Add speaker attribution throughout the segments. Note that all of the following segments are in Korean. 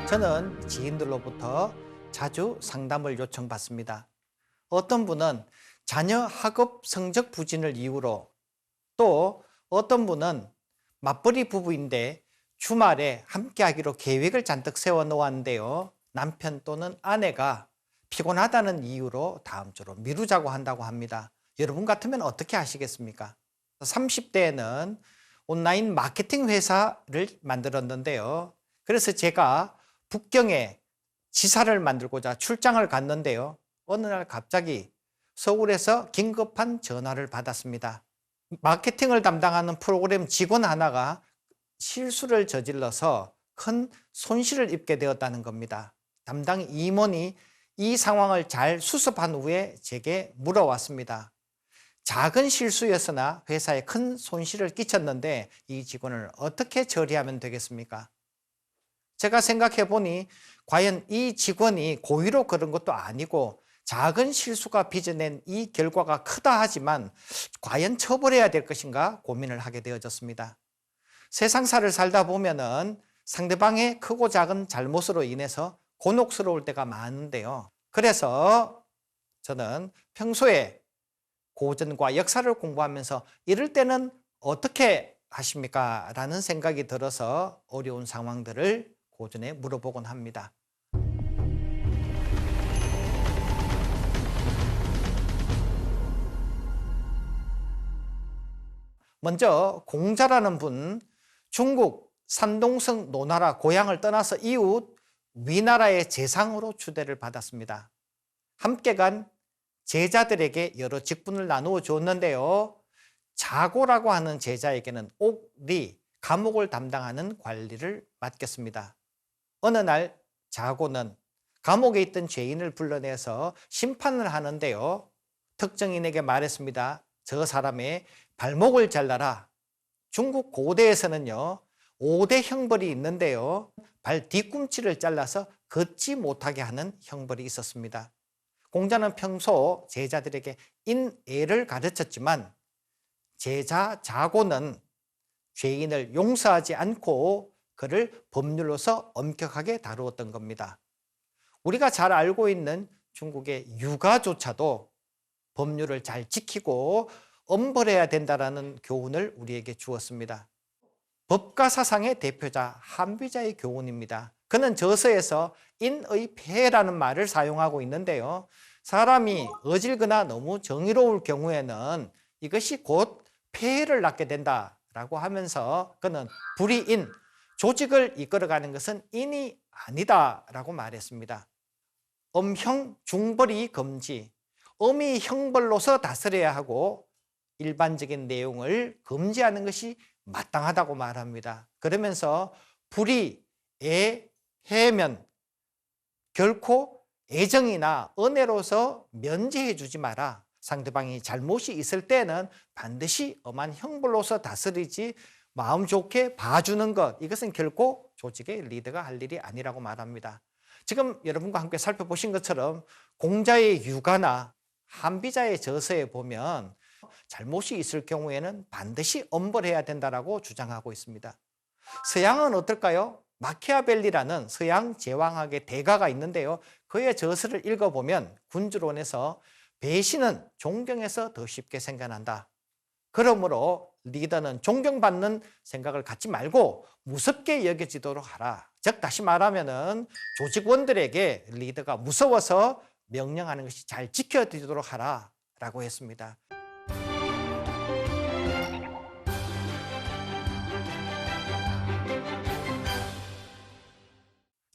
Speaker 1: 저는 지인들로부터 자주 상담을 요청받습니다. 어떤 분은 자녀 학업 성적 부진을 이유로, 또 어떤 분은 맞벌이 부부인데 주말에 함께 하기로 계획을 잔뜩 세워 놓았는데요. 남편 또는 아내가 피곤하다는 이유로 다음 주로 미루자고 한다고 합니다. 여러분 같으면 어떻게 하시겠습니까? 30대에는 온라인 마케팅 회사를 만들었는데요. 그래서 제가 북경에 지사를 만들고자 출장을 갔는데요. 어느 날 갑자기 서울에서 긴급한 전화를 받았습니다. 마케팅을 담당하는 프로그램 직원 하나가 실수를 저질러서 큰 손실을 입게 되었다는 겁니다. 담당 임원이 이 상황을 잘 수습한 후에 제게 물어왔습니다. 작은 실수였으나 회사에 큰 손실을 끼쳤는데 이 직원을 어떻게 처리하면 되겠습니까? 제가 생각해 보니 과연 이 직원이 고의로 그런 것도 아니고 작은 실수가 빚어낸 이 결과가 크다 하지만 과연 처벌해야 될 것인가 고민을 하게 되어졌습니다. 세상사를 살다 보면은 상대방의 크고 작은 잘못으로 인해서 곤혹스러울 때가 많은데요. 그래서 저는 평소에 고전과 역사를 공부하면서 이럴 때는 어떻게 하십니까? 라는 생각이 들어서 어려운 상황들을 고전에 물어보곤 합니다. 먼저 공자라는 분, 중국 산동성 노나라 고향을 떠나서 이웃 위나라의 재상으로 추대를 받았습니다. 함께 간 제자들에게 여러 직분을 나누어 줬는데요. 자고라고 하는 제자에게는 옥리, 감옥을 담당하는 관리를 맡겼습니다. 어느 날 자고는 감옥에 있던 죄인을 불러내서 심판을 하는데요. 특정인에게 말했습니다. 저 사람의 발목을 잘라라. 중국 고대에서는요, 5대 형벌이 있는데요. 발 뒤꿈치를 잘라서 걷지 못하게 하는 형벌이 있었습니다. 공자는 평소 제자들에게 인애를 가르쳤지만 제자 자고는 죄인을 용서하지 않고 그를 법률로서 엄격하게 다루었던 겁니다. 우리가 잘 알고 있는 중국의 육아조차도 법률을 잘 지키고 엄벌해야 된다는 교훈을 우리에게 주었습니다. 법가 사상의 대표자 한비자의 교훈입니다. 그는 저서에서 인의 폐라는 말을 사용하고 있는데요. 사람이 어질거나 너무 정의로울 경우에는 이것이 곧 폐해를 낳게 된다라고 하면서 그는 불이인, 조직을 이끌어가는 것은 인이 아니다라고 말했습니다. 엄형 중벌이 금지, 엄히 형벌로서 다스려야 하고 일반적인 내용을 금지하는 것이 마땅하다고 말합니다. 그러면서 불의, 애, 해면 결코 애정이나 은혜로서 면제해 주지 마라. 상대방이 잘못이 있을 때는 반드시 엄한 형벌로서 다스리지 마음 좋게 봐주는 것, 이것은 결코 조직의 리더가 할 일이 아니라고 말합니다. 지금 여러분과 함께 살펴보신 것처럼 공자의 육아나 한비자의 저서에 보면 잘못이 있을 경우에는 반드시 엄벌해야 된다고 주장하고 있습니다. 서양은 어떨까요? 마키아벨리라는 서양 제왕학의 대가가 있는데요. 그의 저서를 읽어보면 군주론에서 배신은 존경에서 더 쉽게 생겨난다. 그러므로 리더는 존경받는 생각을 갖지 말고 무섭게 여겨지도록 하라. 즉 다시 말하면 조직원들에게 리더가 무서워서 명령하는 것이 잘 지켜지도록 하라 라고 했습니다.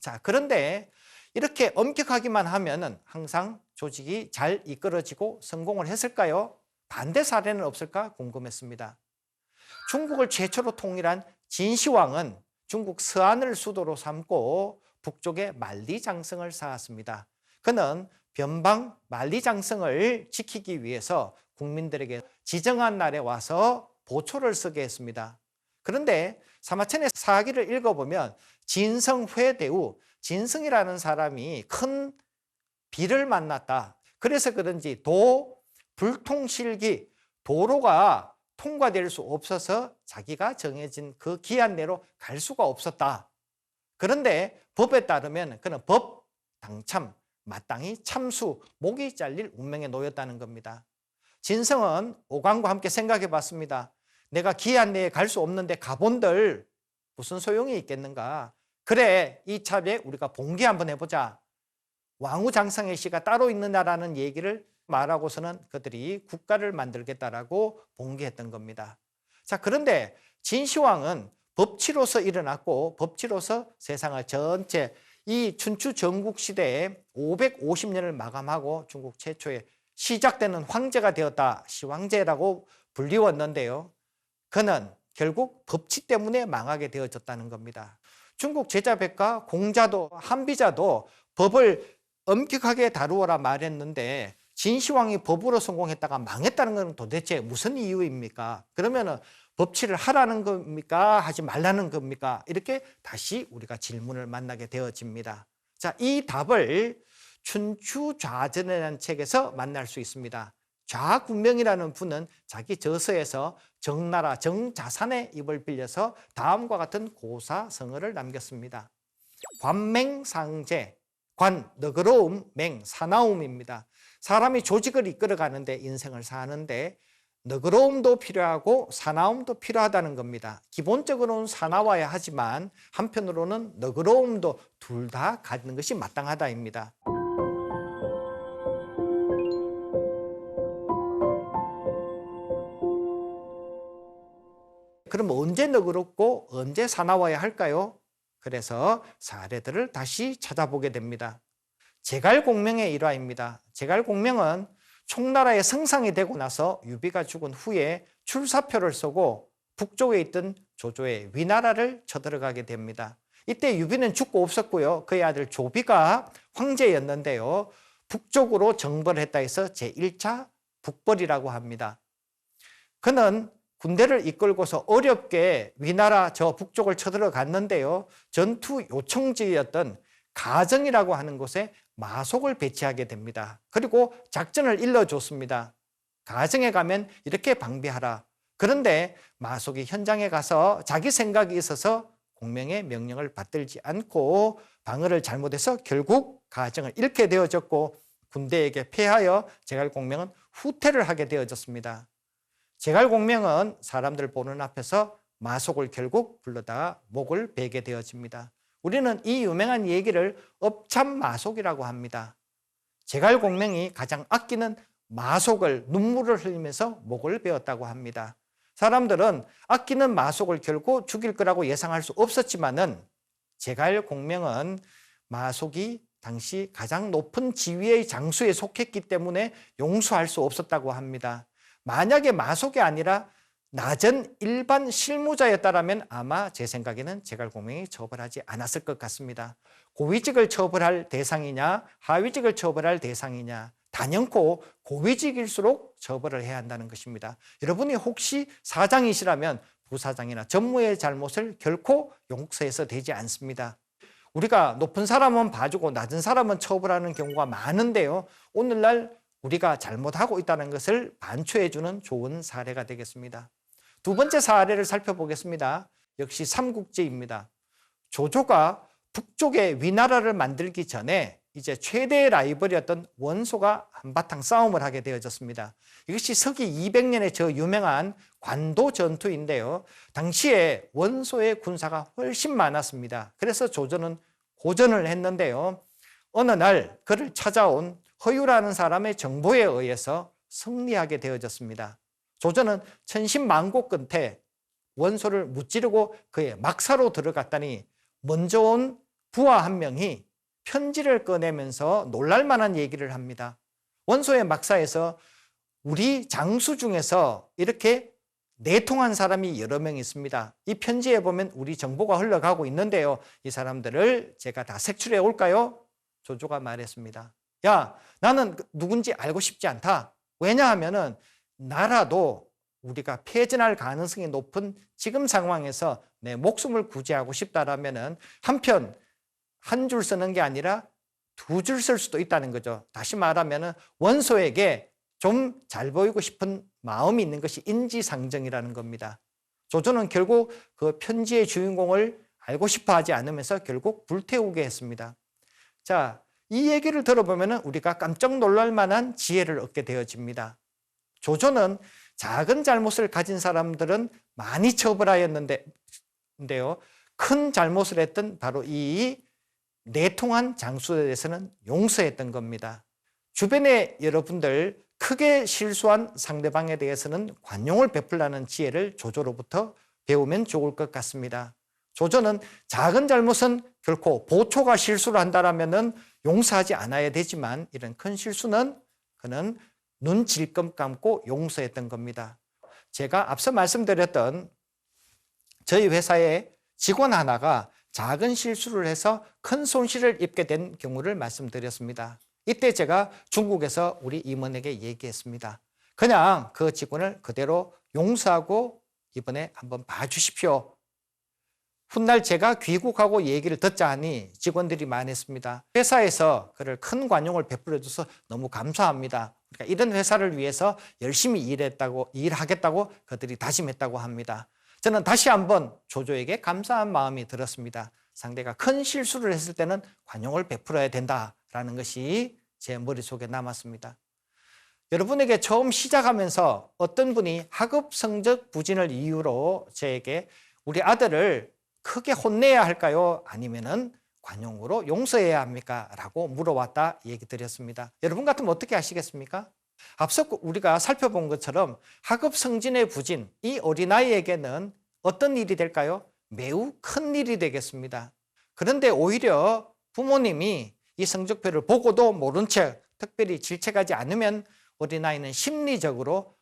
Speaker 1: 자, 그런데 이렇게 엄격하기만 하면 항상 조직이 잘 이끌어지고 성공을 했을까요? 반대 사례는 없을까 궁금했습니다. 중국을 최초로 통일한 진시황은 중국 서안을 수도로 삼고 북쪽에 만리장성을 쌓았습니다. 그는 변방 만리장성을 지키기 위해서 국민들에게 지정한 날에 와서 보초를 서게 했습니다. 그런데 사마천의 사기를 읽어보면 진성회대우, 진성이라는 사람이 큰 비를 만났다. 그래서 그런지 불통실기, 도로가 통과될 수 없어서 자기가 정해진 그 기한 내로 갈 수가 없었다. 그런데 법에 따르면 그는 법 당참, 마땅히 참수, 목이 잘릴 운명에 놓였다는 겁니다. 진성은 오광과 함께 생각해 봤습니다. 내가 기한 내에 갈 수 없는데 가본들 무슨 소용이 있겠는가? 그래, 이참에 우리가 봉기 한번 해보자. 왕후장성의 씨가 따로 있느냐라는 얘기를 말하고서는 그들이 국가를 만들겠다라고 봉기했던 겁니다. 자, 그런데 진시황은 법치로서 일어났고 법치로서 세상을 전체 이 춘추 전국 시대에 550년을 마감하고 중국 최초의 시작되는 황제가 되었다. 시황제라고 불리웠는데요. 그는 결국 법치 때문에 망하게 되어졌다는 겁니다. 중국 제자백과 공자도 한비자도 법을 엄격하게 다루어라 말했는데 진시황이 법으로 성공했다가 망했다는 것은 도대체 무슨 이유입니까? 그러면은 법치를 하라는 겁니까? 하지 말라는 겁니까? 이렇게 다시 우리가 질문을 만나게 되어집니다. 자, 이 답을 춘추좌전이라는 책에서 만날 수 있습니다. 좌군명이라는 분은 자기 저서에서 정나라 정자산의 입을 빌려서 다음과 같은 고사성어를 남겼습니다. 관맹상제, 관, 너그러움, 맹, 사나움입니다. 사람이 조직을 이끌어가는데 인생을 사는데 너그러움도 필요하고 사나움도 필요하다는 겁니다. 기본적으로는 사나워야 하지만 한편으로는 너그러움도 둘 다 갖는 것이 마땅하다입니다. 그럼 언제 너그럽고 언제 사나워야 할까요? 그래서 사례들을 다시 찾아보게 됩니다. 제갈공명의 일화입니다. 제갈공명은 총나라의 성상이 되고 나서 유비가 죽은 후에 출사표를 쓰고 북쪽에 있던 조조의 위나라를 쳐들어가게 됩니다. 이때 유비는 죽고 없었고요. 그의 아들 조비가 황제였는데요. 북쪽으로 정벌을 했다 해서 제1차 북벌이라고 합니다. 그는 군대를 이끌고서 어렵게 위나라 저 북쪽을 쳐들어갔는데요. 전투 요청지였던 가정이라고 하는 곳에 마속을 배치하게 됩니다. 그리고 작전을 일러줬습니다. 가정에 가면 이렇게 방비하라. 그런데 마속이 현장에 가서 자기 생각이 있어서 공명의 명령을 받들지 않고 방어를 잘못해서 결국 가정을 잃게 되어졌고 군대에게 패하여 제갈공명은 후퇴를 하게 되어졌습니다. 제갈공명은 사람들 보는 앞에서 마속을 결국 불러다가 목을 베게 되어집니다. 우리는 이 유명한 얘기를 업참마속이라고 합니다. 제갈공명이 가장 아끼는 마속을 눈물을 흘리면서 목을 베었다고 합니다. 사람들은 아끼는 마속을 결코 죽일 거라고 예상할 수 없었지만은 제갈공명은 마속이 당시 가장 높은 지위의 장수에 속했기 때문에 용서할 수 없었다고 합니다. 만약에 마속이 아니라 낮은 일반 실무자였다면 아마 제 생각에는 제갈공명이 처벌하지 않았을 것 같습니다. 고위직을 처벌할 대상이냐 하위직을 처벌할 대상이냐 단연코 고위직일수록 처벌을 해야 한다는 것입니다. 여러분이 혹시 사장이시라면 부사장이나 전무의 잘못을 결코 용서해서 되지 않습니다. 우리가 높은 사람은 봐주고 낮은 사람은 처벌하는 경우가 많은데요. 오늘날 우리가 잘못하고 있다는 것을 반추해주는 좋은 사례가 되겠습니다. 두 번째 사례를 살펴보겠습니다. 역시 삼국지입니다. 조조가 북쪽에 위나라를 만들기 전에 이제 최대의 라이벌이었던 원소가 한바탕 싸움을 하게 되어졌습니다. 이것이 서기 200년의 저 유명한 관도 전투인데요. 당시에 원소의 군사가 훨씬 많았습니다. 그래서 조조는 고전을 했는데요. 어느 날 그를 찾아온 허유라는 사람의 정보에 의해서 승리하게 되어졌습니다. 조조는 천신만고 끝에 원소를 무찌르고 그의 막사로 들어갔더니 먼저 온 부하 한 명이 편지를 꺼내면서 놀랄만한 얘기를 합니다. 원소의 막사에서 우리 장수 중에서 이렇게 내통한 사람이 여러 명 있습니다. 이 편지에 보면 우리 정보가 흘러가고 있는데요. 이 사람들을 제가 다 색출해 올까요? 조조가 말했습니다. 야, 나는 누군지 알고 싶지 않다. 왜냐하면은 나라도 우리가 패전할 가능성이 높은 지금 상황에서 내 목숨을 구제하고 싶다라면은 한편 한 줄 쓰는 게 아니라 두 줄 쓸 수도 있다는 거죠. 다시 말하면은 원소에게 좀 잘 보이고 싶은 마음이 있는 것이 인지상정이라는 겁니다. 조조는 결국 그 편지의 주인공을 알고 싶어 하지 않으면서 결국 불태우게 했습니다. 자, 이 얘기를 들어보면 우리가 깜짝 놀랄 만한 지혜를 얻게 되어집니다. 조조는 작은 잘못을 가진 사람들은 많이 처벌하였는데요. 큰 잘못을 했던 바로 이 내통한 장수에 대해서는 용서했던 겁니다. 주변에 여러분들 크게 실수한 상대방에 대해서는 관용을 베풀라는 지혜를 조조로부터 배우면 좋을 것 같습니다. 조조는 작은 잘못은 결코 보초가 실수를 한다면 용서하지 않아야 되지만 이런 큰 실수는 그는 눈 질끔 감고 용서했던 겁니다. 제가 앞서 말씀드렸던 저희 회사의 직원 하나가 작은 실수를 해서 큰 손실을 입게 된 경우를 말씀드렸습니다. 이때 제가 중국에서 우리 임원에게 얘기했습니다. 그냥 그 직원을 그대로 용서하고 이번에 한번 봐주십시오. 훗날 제가 귀국하고 얘기를 듣자 하니 직원들이 말했습니다. 회사에서 그를 큰 관용을 베풀어줘서 너무 감사합니다. 그러니까 이런 회사를 위해서 열심히 일하겠다고 그들이 다짐했다고 합니다. 저는 다시 한번 조조에게 감사한 마음이 들었습니다. 상대가 큰 실수를 했을 때는 관용을 베풀어야 된다라는 것이 제 머릿속에 남았습니다. 여러분에게 처음 시작하면서 어떤 분이 학업 성적 부진을 이유로 저에게 우리 아들을 크게 혼내야 할까요? 아니면은 관용으로 용서해야 합니까? 라고 물어왔다 얘기 드렸습니다. 여러분 같으면 어떻게 하시겠습니까? 앞서 우리가 살펴본 것처럼 학업 성진의 부진, 이 어린아이에게는 어떤 일이 될까요? 매우 큰 일이 되겠습니다. 그런데 오히려 부모님이 이 성적표를 보고도 모른 채 특별히 질책하지 않으면 어린아이는 심리적으로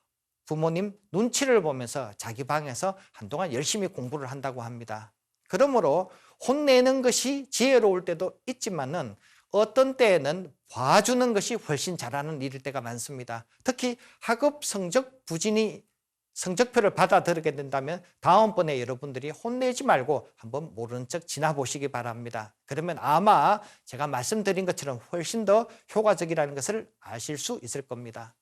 Speaker 1: 부모님 눈치를 보면서 자기 방에서 한동안 열심히 공부를 한다고 합니다. 그러므로 혼내는 것이 지혜로울 때도 있지만은 어떤 때에는 봐주는 것이 훨씬 잘하는 일일 때가 많습니다. 특히 학업 성적 부진이 성적표를 받아들이게 된다면 다음번에 여러분들이 혼내지 말고 한번 모르는 척 지나보시기 바랍니다. 그러면 아마 제가 말씀드린 것처럼 훨씬 더 효과적이라는 것을 아실 수 있을 겁니다.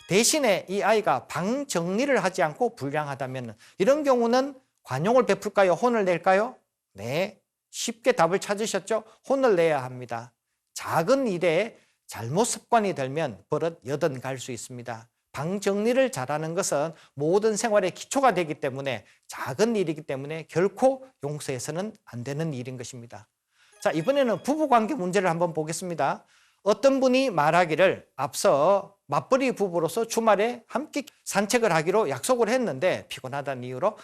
Speaker 1: 대신에 이 아이가 방 정리를 하지 않고 불량하다면 이런 경우는 관용을 베풀까요? 혼을 낼까요? 네, 쉽게 답을 찾으셨죠? 혼을 내야 합니다. 작은 일에 잘못 습관이 들면 버릇 여든 갈 수 있습니다. 방 정리를 잘하는 것은 모든 생활의 기초가 되기 때문에 작은 일이기 때문에 결코 용서해서는 안 되는 일인 것입니다. 자, 이번에는 부부관계 문제를 한번 보겠습니다. 어떤 분이 말하기를 앞서 맞벌이 부부로서 주말에 함께 산책을 하기로 약속을 했는데 피곤하다는 이유로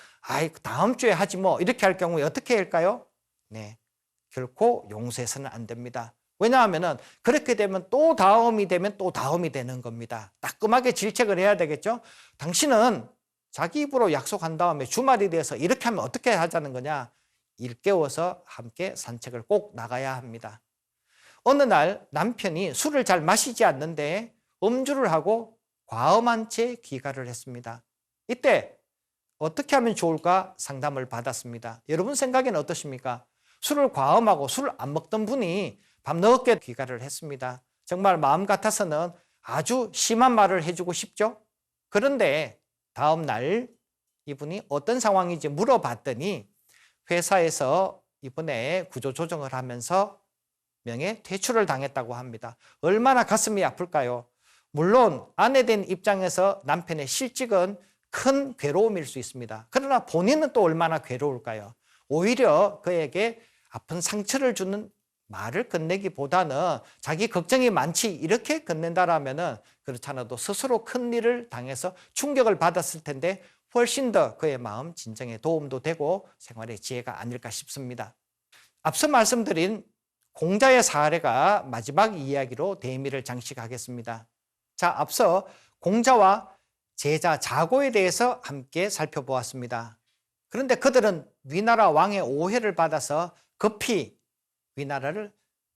Speaker 1: 다음 주에 하지 뭐 이렇게 할 경우에 어떻게 할까요? 네, 결코 용서해서는 안 됩니다. 왜냐하면 그렇게 되면 또 다음이 되면 또 다음이 되는 겁니다. 따끔하게 질책을 해야 되겠죠. 당신은 자기 입으로 약속한 다음에 주말이 돼서 이렇게 하면 어떻게 하자는 거냐. 일깨워서 함께 산책을 꼭 나가야 합니다. 어느 날 남편이 술을 잘 마시지 않는데 음주를 하고 과음한 채 귀가를 했습니다. 이때 어떻게 하면 좋을까 상담을 받았습니다. 여러분 생각에는 어떠십니까? 술을 과음하고 술을 안 먹던 분이 밤늦게 귀가를 했습니다. 정말 마음 같아서는 아주 심한 말을 해주고 싶죠? 그런데 다음 날 이분이 어떤 상황인지 물어봤더니 회사에서 이번에 구조조정을 하면서 명예 퇴출을 당했다고 합니다. 얼마나 가슴이 아플까요? 물론 아내 된 입장에서 남편의 실직은 큰 괴로움일 수 있습니다. 그러나 본인은 또 얼마나 괴로울까요? 오히려 그에게 아픈 상처를 주는 말을 건네기보다는 자기 걱정이 많지 이렇게 건넨다라면은 그렇지 않아도 스스로 큰 일을 당해서 충격을 받았을 텐데 훨씬 더 그의 마음 진정에 도움도 되고 생활의 지혜가 아닐까 싶습니다. 앞서 말씀드린 공자의 사례가 마지막 이야기로 대미를 장식하겠습니다. 자, 앞서 공자와 제자 자고에 대해서 함께 살펴보았습니다. 그런데 그들은 위나라 왕의 오해를 받아서 급히 위나라를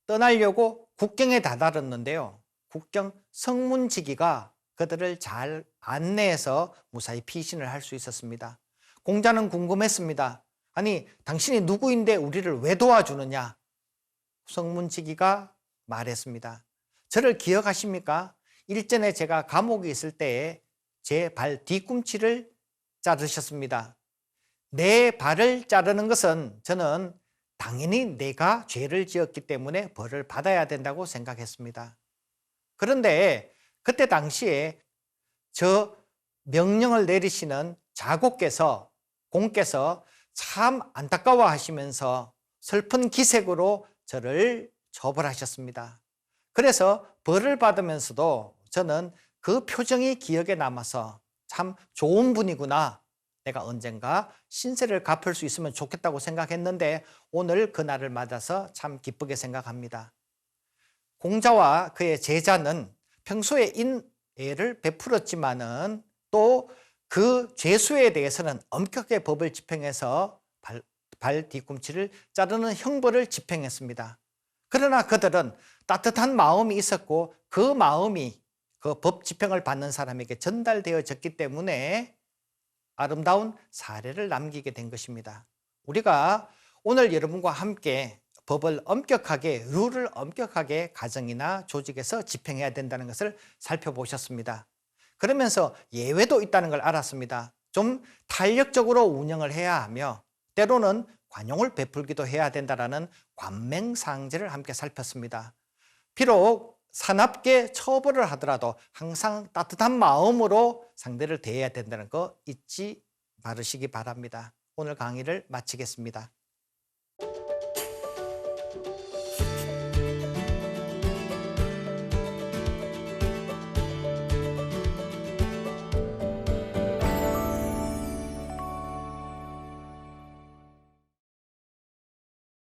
Speaker 1: 떠나려고 국경에 다다랐는데요. 국경 성문지기가 그들을 잘 안내해서 무사히 피신을 할 수 있었습니다. 공자는 궁금했습니다. 아니, 당신이 누구인데 우리를 왜 도와주느냐? 성문지기가 말했습니다. 저를 기억하십니까? 일전에 제가 감옥에 있을 때에 제 발 뒤꿈치를 자르셨습니다. 내 발을 자르는 것은 저는 당연히 내가 죄를 지었기 때문에 벌을 받아야 된다고 생각했습니다. 그런데 그때 당시에 저 명령을 내리시는 자고께서, 공께서 참 안타까워 하시면서 슬픈 기색으로 저를 처벌하셨습니다. 그래서 벌을 받으면서도 저는 그 표정이 기억에 남아서 참 좋은 분이구나. 내가 언젠가 신세를 갚을 수 있으면 좋겠다고 생각했는데 오늘 그날을 맞아서 참 기쁘게 생각합니다. 공자와 그의 제자는 평소에 인애를 베풀었지만은 또 그 죄수에 대해서는 엄격하게 법을 집행해서 발 뒤꿈치를 자르는 형벌을 집행했습니다. 그러나 그들은 따뜻한 마음이 있었고 그 마음이 그 법 집행을 받는 사람에게 전달되어졌기 때문에 아름다운 사례를 남기게 된 것입니다. 우리가 오늘 여러분과 함께 법을 엄격하게, 룰을 엄격하게 가정이나 조직에서 집행해야 된다는 것을 살펴보셨습니다. 그러면서 예외도 있다는 걸 알았습니다. 좀 탄력적으로 운영을 해야 하며 때로는 관용을 베풀기도 해야 된다는 관맹상제를 함께 살폈습니다. 비록 사납게 처벌을 하더라도 항상 따뜻한 마음으로 상대를 대해야 된다는 거 잊지 말으시기 바랍니다. 오늘 강의를 마치겠습니다.